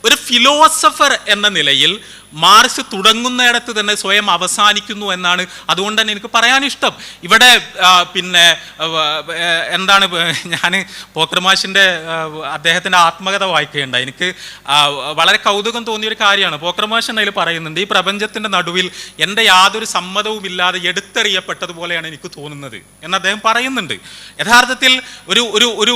ഒരു ഫിലോസഫർ എന്ന നിലയിൽ മാർക്സ് തുടങ്ങുന്നിടത്ത് തന്നെ സ്വയം അവസാനിക്കുന്നു എന്നാണ്. അതുകൊണ്ട് തന്നെ എനിക്ക് പറയാൻ ഇഷ്ടം. ഇവിടെ പിന്നെ എന്താണ്, ഞാൻ പോക്രമാഷിൻ്റെ അദ്ദേഹത്തിൻ്റെ ആത്മകഥ വായിക്കുകയുണ്ടായി. എനിക്ക് വളരെ കൗതുകം തോന്നിയൊരു കാര്യമാണ്. പോക്രമാഷ് എന്നതിൽ പറയുന്നുണ്ട്, ഈ പ്രപഞ്ചത്തിൻ്റെ നടുവിൽ എൻ്റെ യാതൊരു സമ്മതവും ഇല്ലാതെ എടുത്തെറിയപ്പെട്ടതുപോലെയാണ് എനിക്ക് തോന്നുന്നത് എന്ന് അദ്ദേഹം പറയുന്നുണ്ട്. യഥാർത്ഥത്തിൽ ഒരു ഒരു ഒരു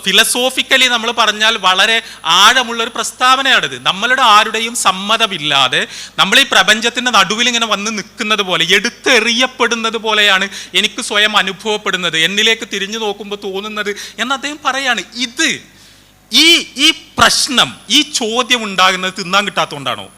ഫിലസോഫിക്കലി നമ്മൾ പറഞ്ഞാൽ വളരെ ആഴമുള്ളൊരു പ്രസ്താവനയാണിത്. നമ്മളുടെ ആരുടെയും സമ്മതമില്ലാതെ നമ്മൾ ഈ പ്രപഞ്ചത്തിന്റെ നടുവിൽ ഇങ്ങനെ വന്ന് നിൽക്കുന്നത് പോലെ, എടുത്തെറിയപ്പെടുന്നത് പോലെയാണ് എനിക്ക് സ്വയം അനുഭവപ്പെടുന്നത്, എന്നിലേക്ക് തിരിഞ്ഞു നോക്കുമ്പോൾ തോന്നുന്നത് എന്ന് അദ്ദേഹം പറയാണ്. ഇത് ഈ പ്രശ്നം, ഈ ചോദ്യം ഉണ്ടാകുന്നത് തിന്നാൻ കിട്ടാത്തതുകൊണ്ടാണോ?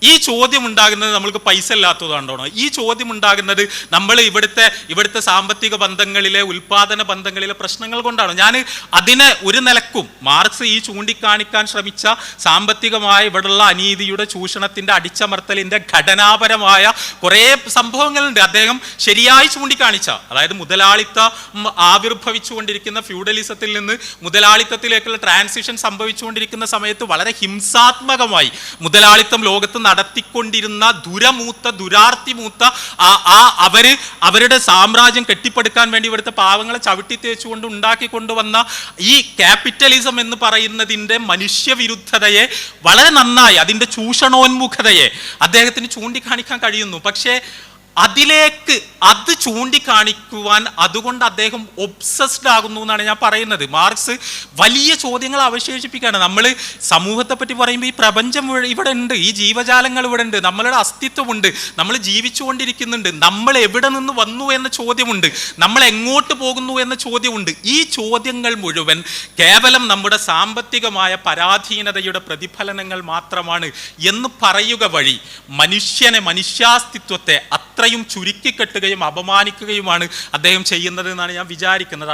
ഈ ചോദ്യം ഉണ്ടാകുന്നത് നമ്മൾക്ക് പൈസ ഇല്ലാത്തതുകൊണ്ടാണോ? ഈ ചോദ്യം ഉണ്ടാകുന്നത് നമ്മൾ ഇവിടുത്തെ സാമ്പത്തിക ബന്ധങ്ങളിലെ, ഉൽപാദന ബന്ധങ്ങളിലെ പ്രശ്നങ്ങൾ കൊണ്ടാണോ? ഞാൻ അതിനെ ഒരു നിലക്കും മാർക്സ് ഈ ചൂണ്ടിക്കാണിക്കാൻ ശ്രമിച്ച സാമ്പത്തികമായ ഇവിടെയുള്ള അനീതിയുടെ, ചൂഷണത്തിൻ്റെ, അടിച്ചമർത്തലിൻ്റെ ഘടനാപരമായ കുറേ സംഭവങ്ങളുണ്ട് അദ്ദേഹം ശരിയായി ചൂണ്ടിക്കാണിച്ച. അതായത് മുതലാളിത്തം ആവിർഭവിച്ചുകൊണ്ടിരിക്കുന്ന ഫ്യൂഡലിസത്തിൽ നിന്ന് മുതലാളിത്തത്തിലേക്കുള്ള ട്രാൻസിഷൻ സംഭവിച്ചുകൊണ്ടിരിക്കുന്ന സമയത്ത് വളരെ ഹിംസാത്മകമായി മുതലാളിത്തം ലോകത്ത് നടത്തിക്കൊണ്ടിരുന്ന ദുരാർത്തിമൂത്ത അവരുടെ സാമ്രാജ്യം കെട്ടിപ്പടുക്കാൻ വേണ്ടി ഇവിടുത്തെ പാവങ്ങളെ ചവിട്ടി തേച്ചുകൊണ്ട് ഉണ്ടാക്കിക്കൊണ്ടുവന്ന ഈ ക്യാപിറ്റലിസം എന്ന് പറയുന്നതിൻ്റെ മനുഷ്യവിരുദ്ധതയെ വളരെ നന്നായി, അതിൻ്റെ ചൂഷണോന്മുഖതയെ അദ്ദേഹത്തിന് ചൂണ്ടിക്കാണിക്കാൻ കഴിയുന്നു. പക്ഷേ അത് ചൂണ്ടിക്കാണിക്കുവാൻ അതുകൊണ്ട് അദ്ദേഹം ഒബ്സസ്ഡ് ആകുന്നു എന്നാണ് ഞാൻ പറയുന്നത്. മാർക്സ് വലിയ ചോദ്യങ്ങൾ അവശേഷിപ്പിക്കുകയാണ്. നമ്മൾ സമൂഹത്തെ പറ്റി പറയുമ്പോൾ ഈ പ്രപഞ്ചം ഇവിടെ ഉണ്ട്, ഈ ജീവജാലങ്ങൾ ഇവിടെ ഉണ്ട്, നമ്മളുടെ അസ്തിത്വമുണ്ട്, നമ്മൾ ജീവിച്ചുകൊണ്ടിരിക്കുന്നുണ്ട്, നമ്മൾ എവിടെ നിന്ന് വന്നു എന്ന ചോദ്യമുണ്ട്, നമ്മൾ എങ്ങോട്ട് പോകുന്നു എന്ന ചോദ്യമുണ്ട്. ഈ ചോദ്യങ്ങൾ മുഴുവൻ കേവലം നമ്മുടെ സാമ്പത്തികമായ പരാധീനതയുടെ പ്രതിഫലനങ്ങൾ മാത്രമാണ് എന്ന് പറയുക വഴി മനുഷ്യാസ്തിത്വത്തെ അത്രയും ചുരുക്കിക്കെട്ടുകയും അപമാനിക്കുകയുമാണ് അദ്ദേഹം ചെയ്യുന്നത് എന്നാണ് ഞാൻ വിചാരിക്കുന്നത്.